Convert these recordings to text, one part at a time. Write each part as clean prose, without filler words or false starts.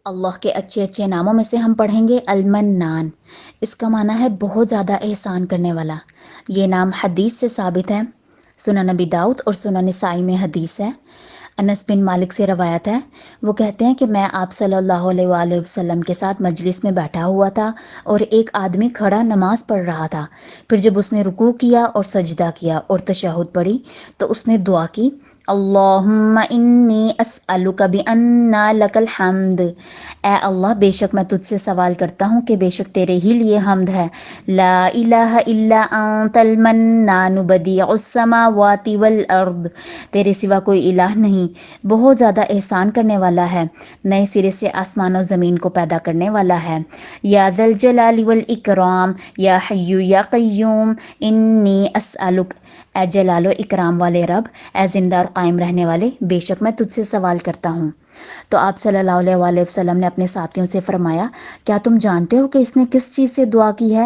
اللہ کے اچھے اچھے ناموں میں سے ہم پڑھیں گے المنان۔ اس کا معنی ہے بہت زیادہ احسان کرنے والا۔ یہ نام حدیث سے ثابت ہے، سنن نبی داؤد اور سنن نسائی میں حدیث ہے۔ انس بن مالک سے روایت ہے، وہ کہتے ہیں کہ میں آپ صلی اللہ علیہ وآلہ وسلم کے ساتھ مجلس میں بیٹھا ہوا تھا اور ایک آدمی کھڑا نماز پڑھ رہا تھا۔ پھر جب اس نے رکوع کیا اور سجدہ کیا اور تشہد پڑھی تو اس نے دعا کی، اللہم انی اسألک بأن لک الحمد، اے اللہ بے شک میں تجھ سے سوال کرتا ہوں کہ بے شک تیرے ہی لیے حمد ہے، لا الہ الا انت المنان بدیع السماوات والارض، تیرے سوا کوئی الہ نہیں، بہت زیادہ احسان کرنے والا ہے، نئے سرے سے آسمان و زمین کو پیدا کرنے والا ہے، یا ذا الجلال والاکرام، یا حی یا قیوم، انی اسألک، اے جلال و اکرام والے رب، اے زندہ اور قائم رہنے والے، بے شک میں تجھ سے سوال کرتا ہوں۔ تو آپ صلی اللہ علیہ وآلہ وسلم نے اپنے ساتھیوں سے فرمایا، کیا تم جانتے ہو کہ اس نے کس چیز سے دعا کی ہے؟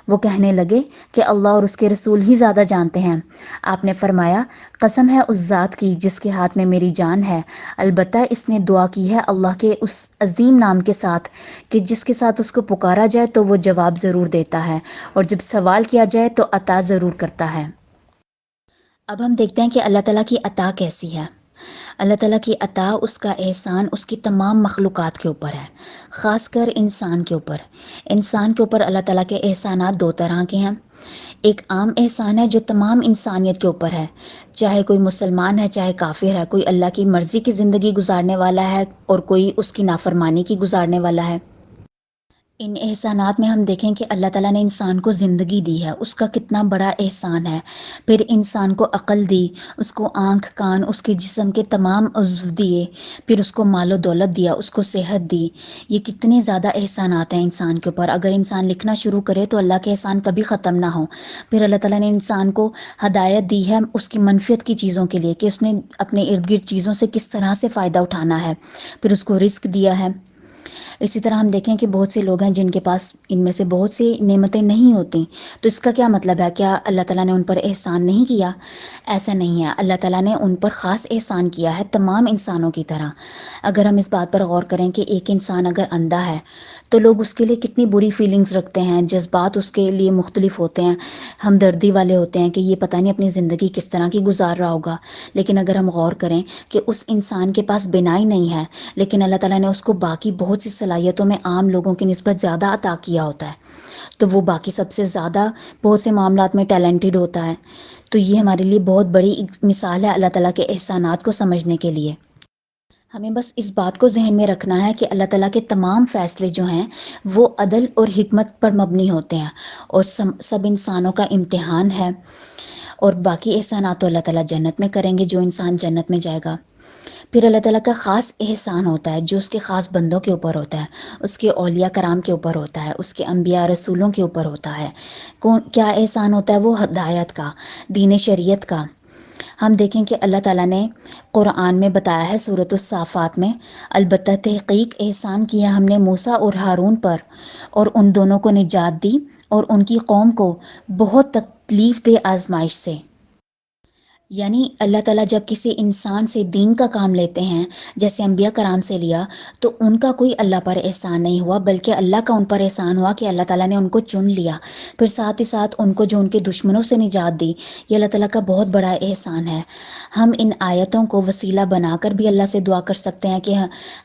وہ کہنے لگے کہ اللہ اور اس کے رسول ہی زیادہ جانتے ہیں۔ آپ نے فرمایا، قسم ہے اس ذات کی جس کے ہاتھ میں میری جان ہے، البتہ اس نے دعا کی ہے اللہ کے اس عظیم نام کے ساتھ کہ جس کے ساتھ اس کو پکارا جائے تو وہ جواب ضرور دیتا ہے، اور جب سوال کیا جائے تو عطا ضرور کرتا ہے۔ اب ہم دیکھتے ہیں کہ اللہ تعالیٰ کی عطا کیسی ہے۔ اللہ تعالیٰ کی عطا، اس کا احسان اس کی تمام مخلوقات کے اوپر ہے، خاص کر انسان کے اوپر۔ انسان کے اوپر اللہ تعالیٰ کے احسانات دو طرح کے ہیں۔ ایک عام احسان ہے جو تمام انسانیت کے اوپر ہے، چاہے کوئی مسلمان ہے چاہے کافر ہے، کوئی اللہ کی مرضی کی زندگی گزارنے والا ہے اور کوئی اس کی نافرمانی کی گزارنے والا ہے۔ ان احسانات میں ہم دیکھیں کہ اللہ تعالیٰ نے انسان کو زندگی دی ہے، اس کا کتنا بڑا احسان ہے۔ پھر انسان کو عقل دی، اس کو آنکھ کان، اس کے جسم کے تمام عضو دیے، پھر اس کو مال و دولت دیا، اس کو صحت دی۔ یہ کتنے زیادہ احسانات ہیں انسان کے اوپر، اگر انسان لکھنا شروع کرے تو اللہ کے احسان کبھی ختم نہ ہو۔ پھر اللہ تعالیٰ نے انسان کو ہدایت دی ہے اس کی منفیت کی چیزوں کے لیے، کہ اس نے اپنے ارد گرد چیزوں سے کس طرح سے فائدہ اٹھانا ہے۔ پھر اس کو رزق دیا ہے۔ اسی طرح ہم دیکھیں کہ بہت سے لوگ ہیں جن کے پاس ان میں سے بہت سی نعمتیں نہیں ہوتی، تو اس کا کیا مطلب ہے؟ کیا اللہ تعالیٰ نے ان پر احسان نہیں کیا؟ ایسا نہیں ہے، اللہ تعالیٰ نے ان پر خاص احسان کیا ہے تمام انسانوں کی طرح۔ اگر ہم اس بات پر غور کریں کہ ایک انسان اگر اندھا ہے تو لوگ اس کے لیے کتنی بری فیلنگز رکھتے ہیں، جذبات اس کے لیے مختلف ہوتے ہیں، ہمدردی والے ہوتے ہیں کہ یہ پتہ نہیں اپنی زندگی کس طرح کی گزار رہا ہوگا۔ لیکن اگر ہم غور کریں کہ اس انسان کے پاس بینائی نہیں ہے لیکن اللہ تعالیٰ نے اس کو باقی بہت سی صلاحیتوں میں عام لوگوں کی نسبت زیادہ عطا کیا ہوتا ہے، تو وہ باقی سب سے زیادہ بہت سے معاملات میں ٹیلنٹڈ ہوتا ہے۔ تو یہ ہمارے لیے بہت بڑی مثال ہے اللہ تعالیٰ کے احسانات کو سمجھنے کے لیے۔ ہمیں بس اس بات کو ذہن میں رکھنا ہے کہ اللہ تعالیٰ کے تمام فیصلے جو ہیں وہ عدل اور حکمت پر مبنی ہوتے ہیں، اور سب انسانوں کا امتحان ہے، اور باقی احسانات تو اللہ تعالیٰ جنت میں کریں گے، جو انسان جنت میں جائے گا۔ پھر اللہ تعالیٰ کا خاص احسان ہوتا ہے جو اس کے خاص بندوں کے اوپر ہوتا ہے، اس کے اولیاء کرام کے اوپر ہوتا ہے، اس کے انبیاء رسولوں کے اوپر ہوتا ہے۔ کیا احسان ہوتا ہے؟ وہ ہدایت کا، دین شریعت کا۔ ہم دیکھیں کہ اللہ تعالیٰ نے قرآن میں بتایا ہے سورۃ الصافات میں، البتہ تحقیق احسان کیا ہم نے موسیٰ اور ہارون پر، اور ان دونوں کو نجات دی اور ان کی قوم کو بہت تکلیف دہ آزمائش سے۔ یعنی اللہ تعالیٰ جب کسی انسان سے دین کا کام لیتے ہیں، جیسے انبیاء کرام سے لیا، تو ان کا کوئی اللہ پر احسان نہیں ہوا، بلکہ اللہ کا ان پر احسان ہوا کہ اللہ تعالیٰ نے ان کو چن لیا، پھر ساتھ ہی ساتھ ان کو جو ان کے دشمنوں سے نجات دی۔ یہ اللہ تعالیٰ کا بہت بڑا احسان ہے۔ ہم ان آیتوں کو وسیلہ بنا کر بھی اللہ سے دعا کر سکتے ہیں کہ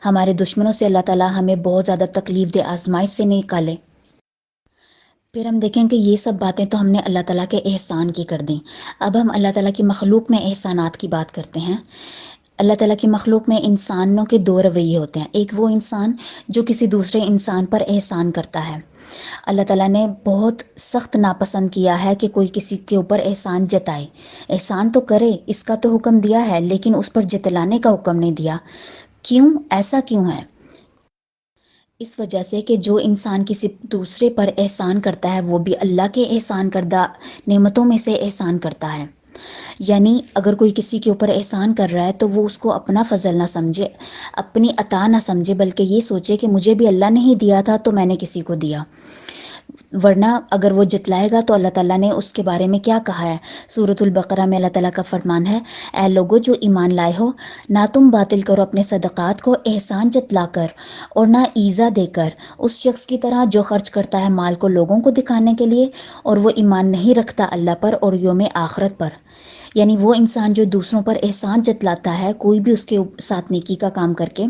ہمارے دشمنوں سے اللہ تعالیٰ ہمیں بہت زیادہ تکلیف دہ آزمائش سے نکالے۔ پھر ہم دیکھیں کہ یہ سب باتیں تو ہم نے اللہ تعالیٰ کے احسان کی کر دیں۔ اب ہم اللہ تعالیٰ کی مخلوق میں احسانات کی بات کرتے ہیں۔ اللہ تعالیٰ کی مخلوق میں انسانوں کے دو رویے ہوتے ہیں، ایک وہ انسان جو کسی دوسرے انسان پر احسان کرتا ہے۔ اللہ تعالیٰ نے بہت سخت ناپسند کیا ہے کہ کوئی کسی کے اوپر احسان جتائے۔ احسان تو کرے، اس کا تو حکم دیا ہے، لیکن اس پر جتلانے کا حکم نہیں دیا۔ کیوں؟ ایسا کیوں ہے؟ اس وجہ سے کہ جو انسان کسی دوسرے پر احسان کرتا ہے وہ بھی اللہ کے احسان کردہ نعمتوں میں سے احسان کرتا ہے۔ یعنی اگر کوئی کسی کے اوپر احسان کر رہا ہے تو وہ اس کو اپنا فضل نہ سمجھے، اپنی عطا نہ سمجھے، بلکہ یہ سوچے کہ مجھے بھی اللہ نے ہی دیا تھا تو میں نے کسی کو دیا۔ ورنہ اگر وہ جتلائے گا تو اللہ تعالیٰ نے اس کے بارے میں کیا کہا ہے؟ سورۃ البقرہ میں اللہ تعالیٰ کا فرمان ہے، اے لوگو جو ایمان لائے ہو، نہ تم باطل کرو اپنے صدقات کو احسان جتلا کر اور نہ ایزا دے کر اس شخص کی طرح جو خرچ کرتا ہے مال کو لوگوں کو دکھانے کے لیے اور وہ ایمان نہیں رکھتا اللہ پر اور یوم آخرت پر۔ یعنی وہ انسان جو دوسروں پر احسان جتلاتا ہے کوئی بھی اس کے ساتھ نیکی کا کام کر کے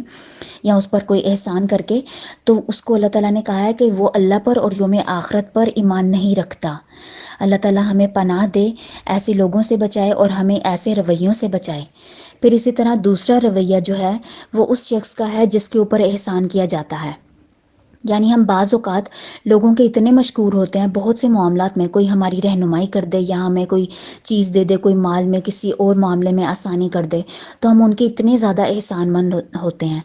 یا اس پر کوئی احسان کر کے، تو اس کو اللہ تعالیٰ نے کہا ہے کہ وہ اللہ پر اور یوم آخرت پر ایمان نہیں رکھتا۔ اللہ تعالیٰ ہمیں پناہ دے، ایسے لوگوں سے بچائے اور ہمیں ایسے رویوں سے بچائے۔ پھر اسی طرح دوسرا رویہ جو ہے وہ اس شخص کا ہے جس کے اوپر احسان کیا جاتا ہے۔ یعنی ہم بعض اوقات لوگوں کے اتنے مشکور ہوتے ہیں، بہت سے معاملات میں کوئی ہماری رہنمائی کر دے یا ہمیں کوئی چیز دے دے، کوئی مال میں کسی اور معاملے میں آسانی کر دے، تو ہم ان کے اتنے زیادہ احسان مند ہوتے ہیں،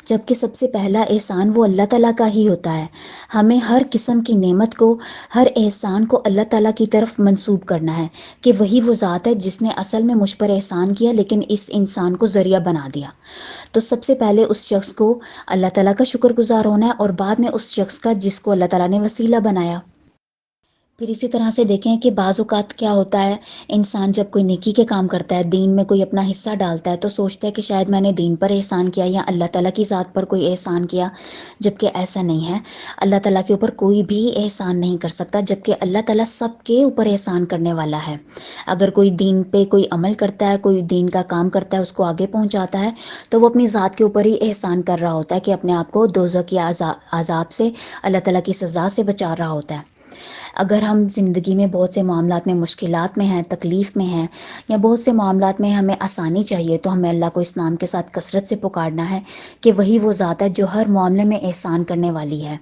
جبکہ سب سے پہلا احسان وہ اللہ تعالیٰ کا ہی ہوتا ہے۔ ہمیں ہر قسم کی نعمت کو، ہر احسان کو اللہ تعالیٰ کی طرف منسوب کرنا ہے کہ وہی وہ ذات ہے جس نے اصل میں مجھ پر احسان کیا لیکن اس انسان کو ذریعہ بنا دیا۔ تو سب سے پہلے اس شخص کو اللہ تعالیٰ کا شکر گزار ہونا ہے اور بعد میں اس شخص کا جس کو اللہ تعالیٰ نے وسیلہ بنایا۔ پھر اسی طرح سے دیکھیں کہ بعض اوقات کیا ہوتا ہے، انسان جب کوئی نیکی کے کام کرتا ہے، دین میں کوئی اپنا حصہ ڈالتا ہے، تو سوچتا ہے کہ شاید میں نے دین پر احسان کیا یا اللہ تعالیٰ کی ذات پر کوئی احسان کیا، جبکہ ایسا نہیں ہے۔ اللہ تعالیٰ کے اوپر کوئی بھی احسان نہیں کر سکتا، جبکہ اللہ تعالیٰ سب کے اوپر احسان کرنے والا ہے۔ اگر کوئی دین پہ کوئی عمل کرتا ہے، کوئی دین کا کام کرتا ہے، اس کو آگے پہنچاتا ہے، تو وہ اپنی ذات کے اوپر ہی احسان کر رہا ہوتا ہے کہ اپنے آپ کو دوزخ کے عذاب سے، اللہ تعالیٰ کی سزا سے بچا رہا ہوتا ہے۔ اگر ہم زندگی میں بہت سے معاملات میں مشکلات میں ہیں، تکلیف میں ہیں، یا بہت سے معاملات میں ہمیں آسانی چاہیے، تو ہمیں اللہ کو اس نام کے ساتھ کثرت سے پکارنا ہے کہ وہی وہ ذات ہے جو ہر معاملے میں احسان کرنے والی ہے۔